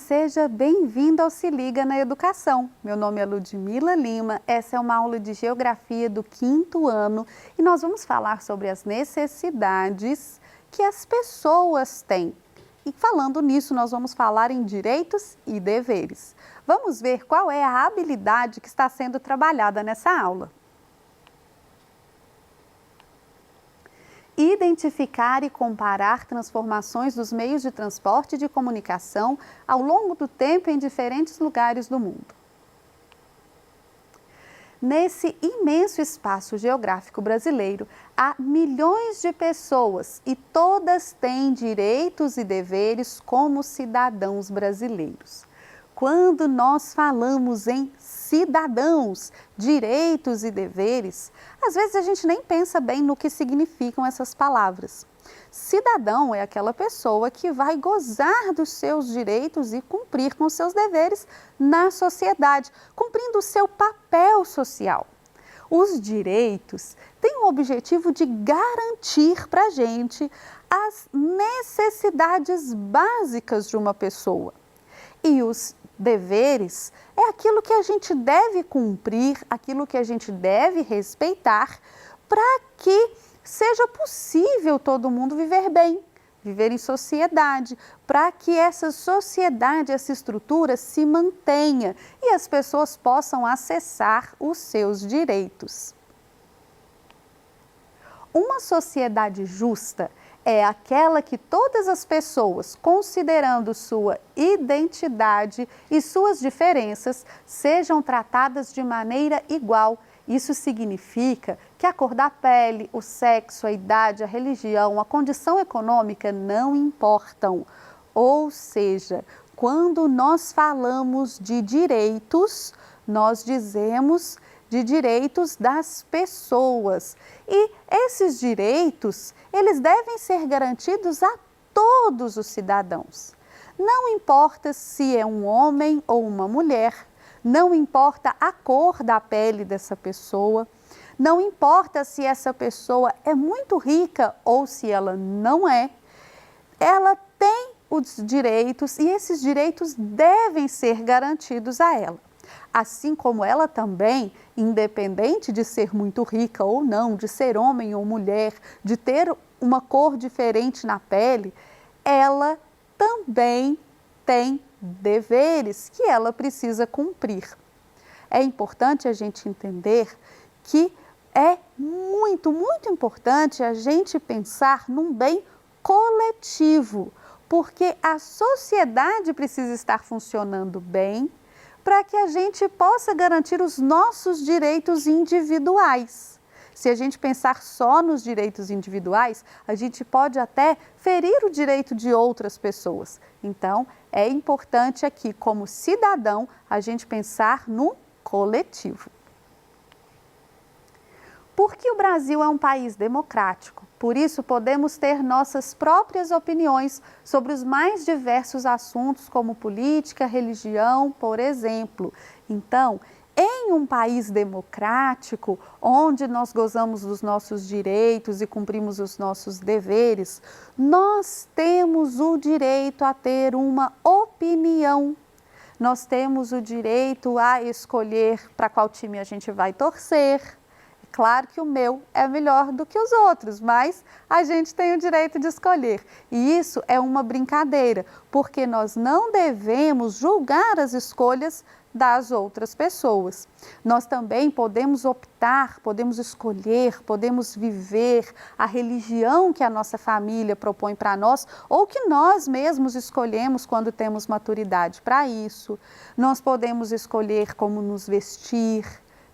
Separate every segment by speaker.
Speaker 1: seja bem-vindo ao Se Liga na Educação. Meu nome é Ludmila Lima, essa é uma aula de Geografia do 5º ano e nós vamos falar sobre as necessidades que as pessoas têm. E falando nisso, nós vamos falar em direitos e deveres. Vamos ver qual é a habilidade que está sendo trabalhada nessa aula. Identificar e comparar transformações dos meios de transporte e de comunicação ao longo do tempo em diferentes lugares do mundo. Nesse imenso espaço geográfico brasileiro, há milhões de pessoas e todas têm direitos e deveres como cidadãos brasileiros. Quando nós falamos em cidadãos, direitos e deveres, às vezes a gente nem pensa bem no que significam essas palavras. Cidadão é aquela pessoa que vai gozar dos seus direitos e cumprir com seus deveres na sociedade, cumprindo o seu papel social. Os direitos têm o objetivo de garantir para a gente as necessidades básicas de uma pessoa. E os deveres é aquilo que a gente deve cumprir, aquilo que a gente deve respeitar para que seja possível todo mundo viver bem, viver em sociedade, para que essa sociedade, essa estrutura se mantenha e as pessoas possam acessar os seus direitos. Uma sociedade justa é aquela que todas as pessoas, considerando sua identidade e suas diferenças, sejam tratadas de maneira igual. Isso significa que a cor da pele, o sexo, a idade, a religião, a condição econômica não importam. Ou seja, quando nós falamos de direitos, nós dizemos de direitos das pessoas. E esses direitos, eles devem ser garantidos a todos os cidadãos. Não importa se é um homem ou uma mulher, não importa a cor da pele dessa pessoa, não importa se essa pessoa é muito rica ou se ela não é, ela tem os direitos e esses direitos devem ser garantidos a ela. Assim como ela também, independente de ser muito rica ou não, de ser homem ou mulher, de ter uma cor diferente na pele, ela também tem deveres que ela precisa cumprir. É importante a gente entender que é muito importante a gente pensar num bem coletivo, porque a sociedade precisa estar funcionando bem para que a gente possa garantir os nossos direitos individuais. Se a gente pensar só nos direitos individuais, a gente pode até ferir o direito de outras pessoas. Então, é importante aqui, como cidadão, a gente pensar no coletivo. Porque o Brasil é um país democrático, por isso podemos ter nossas próprias opiniões sobre os mais diversos assuntos, como política, religião, por exemplo. Então, em um país democrático, onde nós gozamos dos nossos direitos e cumprimos os nossos deveres, nós temos o direito a ter uma opinião. Nós temos o direito a escolher para qual time a gente vai torcer. Claro que o meu é melhor do que os outros, mas a gente tem o direito de escolher. E isso é uma brincadeira, porque nós não devemos julgar as escolhas das outras pessoas. Nós também podemos optar, podemos escolher, podemos viver a religião que a nossa família propõe para nós ou que nós mesmos escolhemos quando temos maturidade para isso. Nós podemos escolher como nos vestir,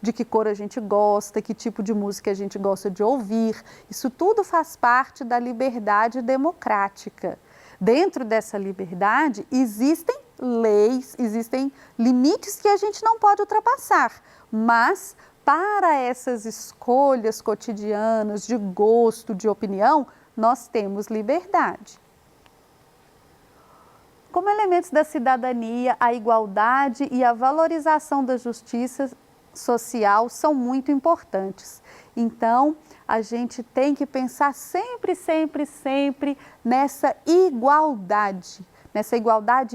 Speaker 1: de que cor a gente gosta, que tipo de música a gente gosta de ouvir. Isso tudo faz parte da liberdade democrática. Dentro dessa liberdade existem leis, existem limites que a gente não pode ultrapassar, mas para essas escolhas cotidianas de gosto, de opinião, nós temos liberdade. Como elementos da cidadania, a igualdade e a valorização da justiça social são muito importantes. Então, a gente tem que pensar sempre nessa igualdade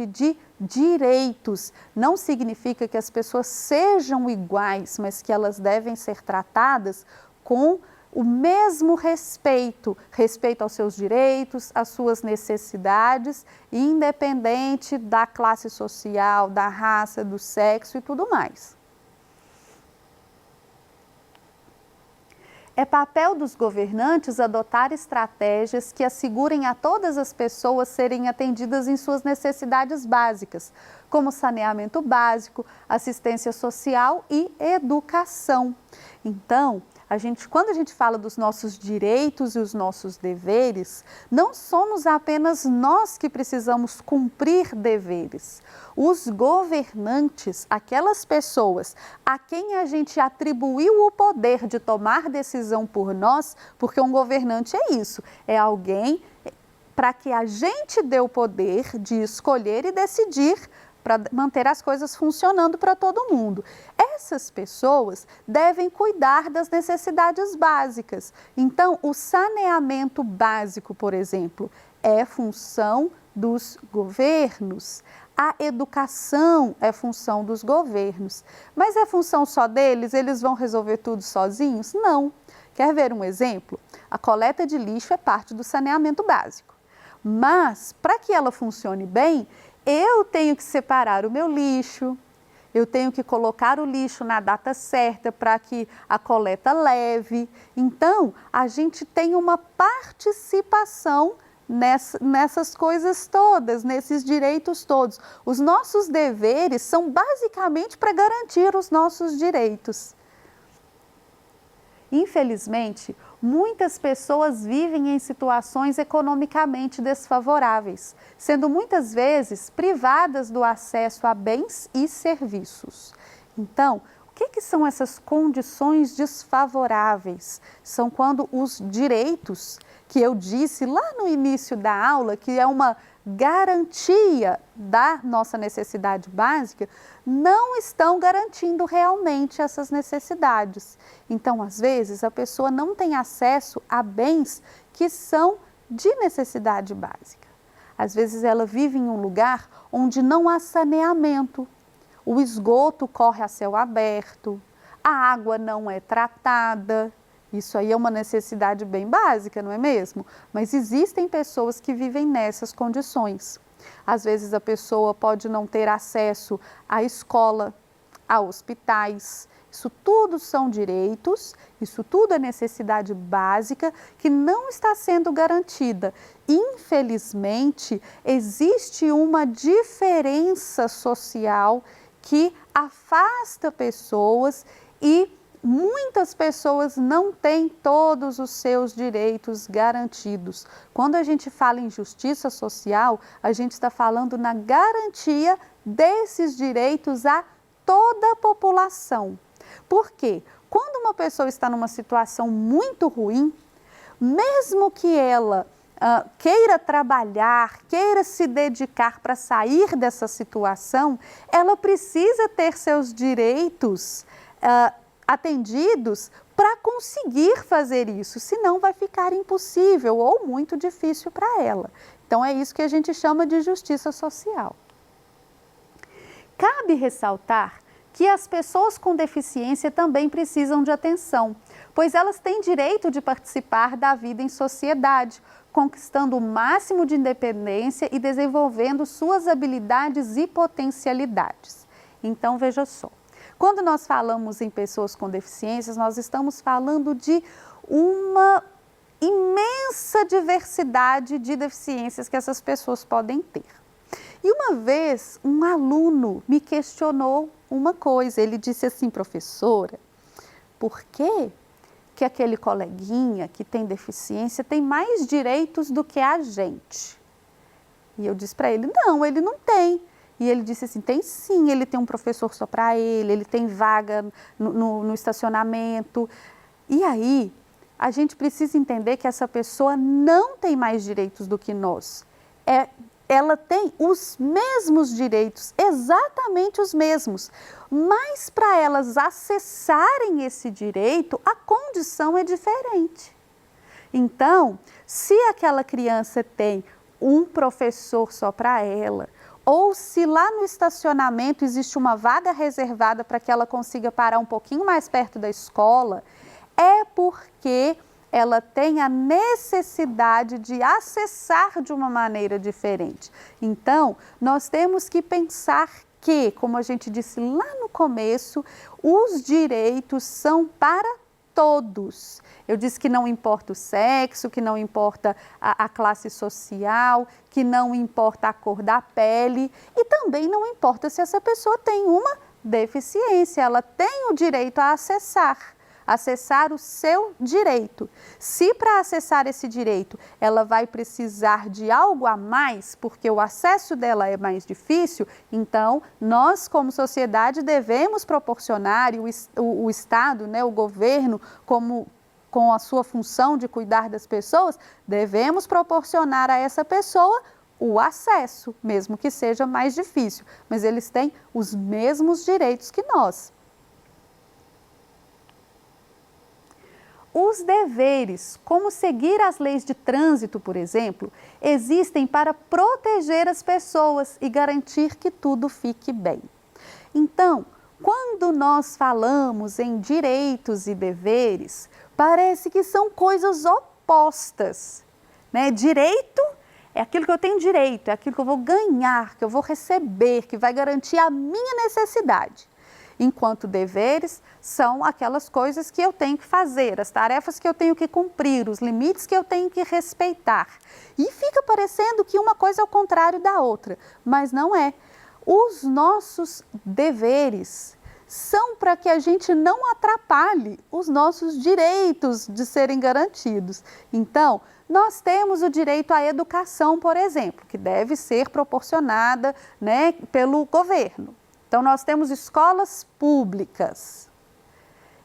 Speaker 1: de direitos não significa que as pessoas sejam iguais, mas que elas devem ser tratadas com o mesmo respeito, respeito aos seus direitos, às suas necessidades, independente da classe social, da raça, do sexo e tudo mais. É papel dos governantes adotar estratégias que assegurem a todas as pessoas serem atendidas em suas necessidades básicas, como saneamento básico, assistência social e educação. Então, quando a gente fala dos nossos direitos e os nossos deveres, não somos apenas nós que precisamos cumprir deveres. Os governantes, aquelas pessoas a quem a gente atribuiu o poder de tomar decisão por nós, porque um governante é isso, é alguém para que a gente dê o poder de escolher e decidir para manter as coisas funcionando para todo mundo. Essas pessoas devem cuidar das necessidades básicas. Então, o saneamento básico, por exemplo, é função dos governos. A educação é função dos governos. Mas é função só deles? Eles vão resolver tudo sozinhos? Não. Quer ver um exemplo? A coleta de lixo é parte do saneamento básico. Mas, para que ela funcione bem, eu tenho que separar o meu lixo, eu tenho que colocar o lixo na data certa para que a coleta leve. Então, a gente tem uma participação nessas coisas todas, nesses direitos todos. Os nossos deveres são basicamente para garantir os nossos direitos. Infelizmente, muitas pessoas vivem em situações economicamente desfavoráveis, sendo muitas vezes privadas do acesso a bens e serviços. Então, o que são essas condições desfavoráveis? São quando os direitos, que eu disse lá no início da aula, que é uma garantia da nossa necessidade básica, não estão garantindo realmente essas necessidades. Então, às vezes, a pessoa não tem acesso a bens que são de necessidade básica. Às vezes, ela vive em um lugar onde não há saneamento, o esgoto corre a céu aberto, a água não é tratada. Isso aí é uma necessidade bem básica, não é mesmo? Mas existem pessoas que vivem nessas condições. Às vezes a pessoa pode não ter acesso à escola, a hospitais. Isso tudo são direitos, isso tudo é necessidade básica que não está sendo garantida. Infelizmente, existe uma diferença social que afasta pessoas e muitas pessoas não têm todos os seus direitos garantidos. Quando a gente fala em justiça social, a gente está falando na garantia desses direitos a toda a população. Por quê? Quando uma pessoa está numa situação muito ruim, mesmo que ela queira trabalhar, queira se dedicar para sair dessa situação, ela precisa ter seus direitos atendidos para conseguir fazer isso, senão vai ficar impossível ou muito difícil para ela. Então é isso que a gente chama de justiça social. Cabe ressaltar que as pessoas com deficiência também precisam de atenção, pois elas têm direito de participar da vida em sociedade, conquistando o máximo de independência e desenvolvendo suas habilidades e potencialidades. Então veja só. Quando nós falamos em pessoas com deficiências, nós estamos falando de uma imensa diversidade de deficiências que essas pessoas podem ter. E uma vez, um aluno me questionou uma coisa. Ele disse assim: professora, por que aquele coleguinha que tem deficiência tem mais direitos do que a gente? E eu disse para ele: não, ele não tem. E ele disse assim: tem sim, ele tem um professor só para ele tem vaga no estacionamento. E aí, a gente precisa entender que essa pessoa não tem mais direitos do que nós. Ela tem os mesmos direitos, exatamente os mesmos, mas para elas acessarem esse direito, a condição é diferente. Então, se aquela criança tem um professor só para ela, ou se lá no estacionamento existe uma vaga reservada para que ela consiga parar um pouquinho mais perto da escola, é porque ela tem a necessidade de acessar de uma maneira diferente. Então, nós temos que pensar que, como a gente disse lá no começo, os direitos são para todos. Eu disse que não importa o sexo, que não importa a classe social, que não importa a cor da pele e também não importa se essa pessoa tem uma deficiência, ela tem o direito a acessar o seu direito. Se para acessar esse direito ela vai precisar de algo a mais, porque o acesso dela é mais difícil, então nós como sociedade devemos proporcionar, e o Estado, né, o governo, com a sua função de cuidar das pessoas, devemos proporcionar a essa pessoa o acesso, mesmo que seja mais difícil, mas eles têm os mesmos direitos que nós. Os deveres, como seguir as leis de trânsito, por exemplo, existem para proteger as pessoas e garantir que tudo fique bem. Então, quando nós falamos em direitos e deveres, parece que são coisas opostas, né? Direito é aquilo que eu tenho direito, é aquilo que eu vou ganhar, que eu vou receber, que vai garantir a minha necessidade. Enquanto deveres são aquelas coisas que eu tenho que fazer, as tarefas que eu tenho que cumprir, os limites que eu tenho que respeitar. E fica parecendo que uma coisa é o contrário da outra, mas não é. Os nossos deveres são para que a gente não atrapalhe os nossos direitos de serem garantidos. Então, nós temos o direito à educação, por exemplo, que deve ser proporcionada, né, pelo governo. Então, nós temos escolas públicas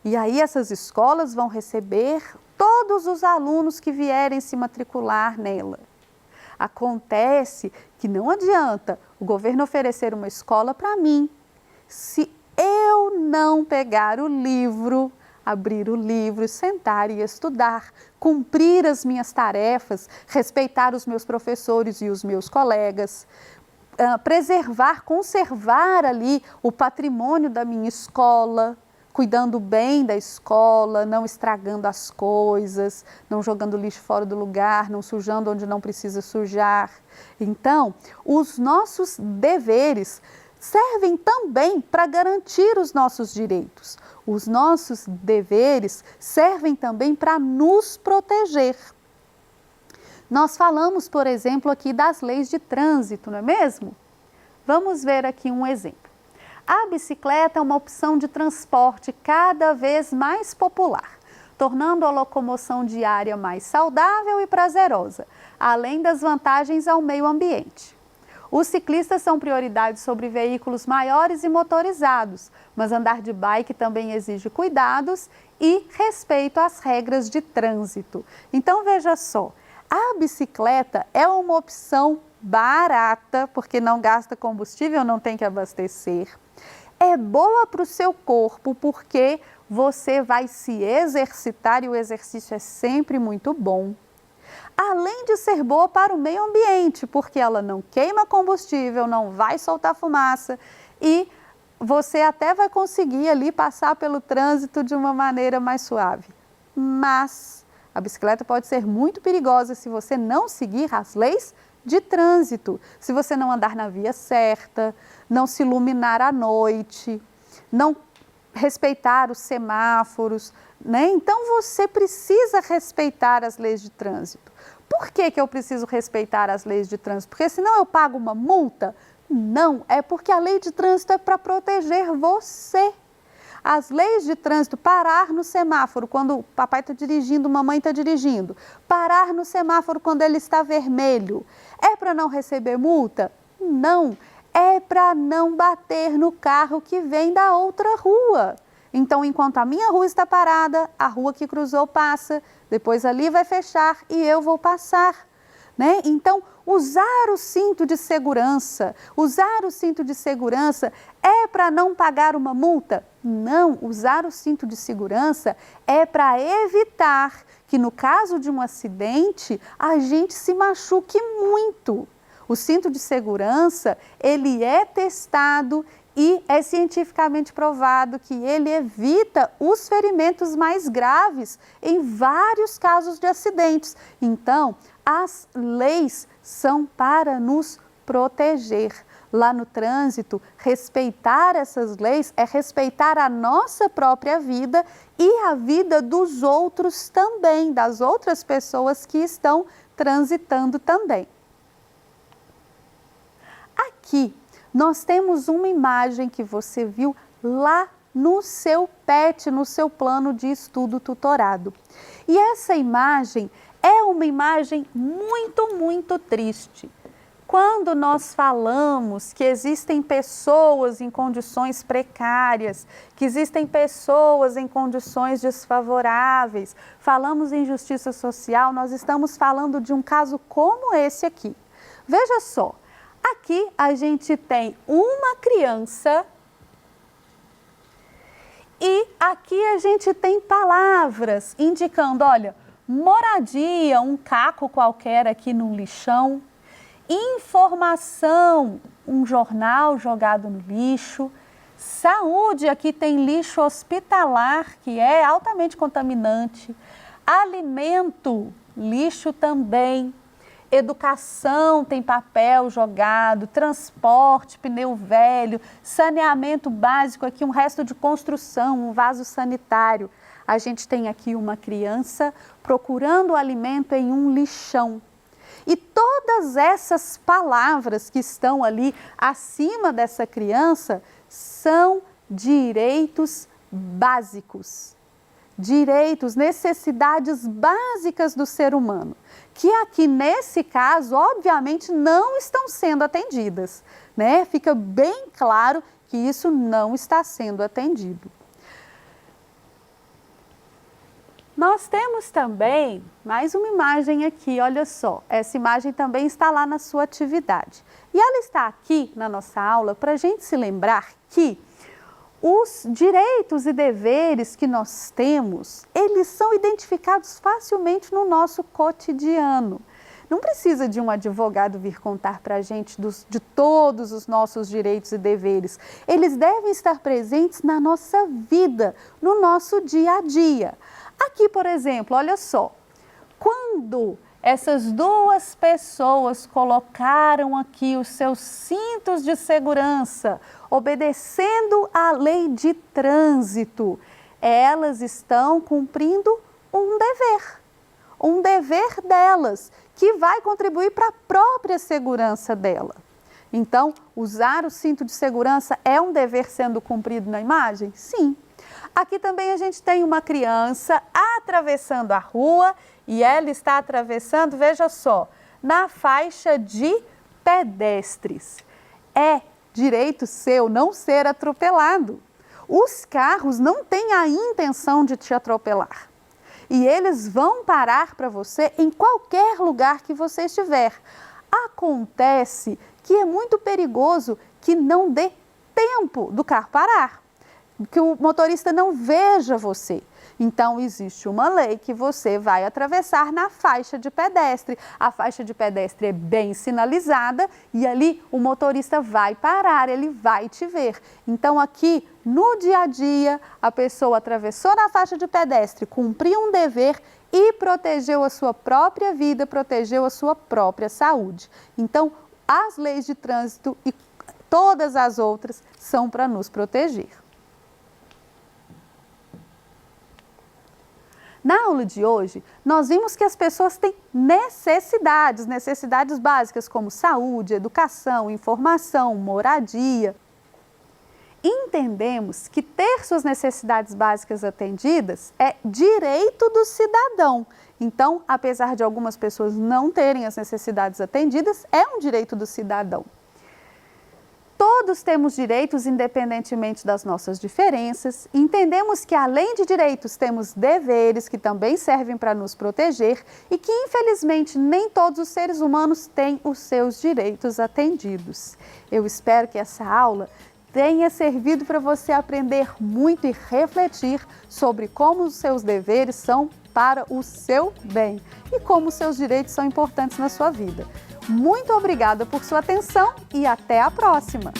Speaker 1: e aí essas escolas vão receber todos os alunos que vierem se matricular nela. Acontece que não adianta o governo oferecer uma escola para mim se eu não pegar o livro, abrir o livro, sentar e estudar, cumprir as minhas tarefas, respeitar os meus professores e os meus colegas, preservar, conservar ali o patrimônio da minha escola, cuidando bem da escola, não estragando as coisas, não jogando lixo fora do lugar, não sujando onde não precisa sujar. Então, os nossos deveres servem também para garantir os nossos direitos. Os nossos deveres servem também para nos proteger. Nós falamos, por exemplo, aqui das leis de trânsito, não é mesmo? Vamos ver aqui um exemplo. A bicicleta é uma opção de transporte cada vez mais popular, tornando a locomoção diária mais saudável e prazerosa, além das vantagens ao meio ambiente. Os ciclistas são prioridade sobre veículos maiores e motorizados, mas andar de bike também exige cuidados e respeito às regras de trânsito. Então veja só, a bicicleta é uma opção barata, porque não gasta combustível, não tem que abastecer. É boa para o seu corpo, porque você vai se exercitar e o exercício é sempre muito bom. Além de ser boa para o meio ambiente, porque ela não queima combustível, não vai soltar fumaça e você até vai conseguir ali passar pelo trânsito de uma maneira mais suave. Mas a bicicleta pode ser muito perigosa se você não seguir as leis de trânsito, se você não andar na via certa, não se iluminar à noite, não respeitar os semáforos, né? Então você precisa respeitar as leis de trânsito. Por que eu preciso respeitar as leis de trânsito? Porque senão eu pago uma multa? Não, é porque a lei de trânsito é para proteger você. As leis de trânsito, parar no semáforo quando o papai está dirigindo, mamãe está dirigindo, parar no semáforo quando ele está vermelho, é para não receber multa? Não, é para não bater no carro que vem da outra rua. Então, enquanto a minha rua está parada, a rua que cruzou passa, depois ali vai fechar e eu vou passar, né? Então, usar o cinto de segurança é para não pagar uma multa? Não, usar o cinto de segurança é para evitar que no caso de um acidente a gente se machuque muito. O cinto de segurança, ele é testado e é cientificamente provado que ele evita os ferimentos mais graves em vários casos de acidentes. Então, as leis são para nos proteger. Lá no trânsito, respeitar essas leis é respeitar a nossa própria vida e a vida dos outros também, das outras pessoas que estão transitando também. Aqui, nós temos uma imagem que você viu lá no seu PET, no seu plano de estudo tutorado. E essa imagem é uma imagem muito triste. Quando nós falamos que existem pessoas em condições precárias, que existem pessoas em condições desfavoráveis, falamos em justiça social, nós estamos falando de um caso como esse aqui. Veja só, aqui a gente tem uma criança e aqui a gente tem palavras indicando, olha, moradia, um caco qualquer aqui no lixão, informação, um jornal jogado no lixo, saúde, aqui tem lixo hospitalar, que é altamente contaminante, alimento, lixo também, educação, tem papel jogado, transporte, pneu velho, saneamento básico, aqui um resto de construção, um vaso sanitário. A gente tem aqui uma criança procurando alimento em um lixão. E todas essas palavras que estão ali acima dessa criança são direitos básicos. Direitos, necessidades básicas do ser humano, que aqui nesse caso, obviamente, não estão sendo atendidas, né? Fica bem claro que isso não está sendo atendido. Nós temos também mais uma imagem aqui, olha só, essa imagem também está lá na sua atividade. E ela está aqui na nossa aula para a gente se lembrar que os direitos e deveres que nós temos, eles são identificados facilmente no nosso cotidiano. Não precisa de um advogado vir contar para a gente de todos os nossos direitos e deveres. Eles devem estar presentes na nossa vida, no nosso dia a dia. Aqui, por exemplo, olha só, quando essas duas pessoas colocaram aqui os seus cintos de segurança, obedecendo à lei de trânsito, elas estão cumprindo um dever delas, que vai contribuir para a própria segurança dela. Então, usar o cinto de segurança é um dever sendo cumprido na imagem? Sim. Aqui também a gente tem uma criança atravessando a rua e ela está atravessando, veja só, na faixa de pedestres. É direito seu não ser atropelado. Os carros não têm a intenção de te atropelar. E eles vão parar para você em qualquer lugar que você estiver. Acontece que é muito perigoso que não dê tempo do carro parar, que o motorista não veja você. Então, existe uma lei que você vai atravessar na faixa de pedestre. A faixa de pedestre é bem sinalizada e ali o motorista vai parar, ele vai te ver. Então, aqui no dia a dia, a pessoa atravessou na faixa de pedestre, cumpriu um dever e protegeu a sua própria vida, protegeu a sua própria saúde. Então, as leis de trânsito e todas as outras são para nos proteger. Na aula de hoje, nós vimos que as pessoas têm necessidades básicas como saúde, educação, informação, moradia. Entendemos que ter suas necessidades básicas atendidas é direito do cidadão. Então, apesar de algumas pessoas não terem as necessidades atendidas, é um direito do cidadão. Todos temos direitos independentemente das nossas diferenças. Entendemos que além de direitos temos deveres que também servem para nos proteger e que infelizmente nem todos os seres humanos têm os seus direitos atendidos. Eu espero que essa aula tenha servido para você aprender muito e refletir sobre como os seus deveres são para o seu bem e como os seus direitos são importantes na sua vida. Muito obrigada por sua atenção e até a próxima!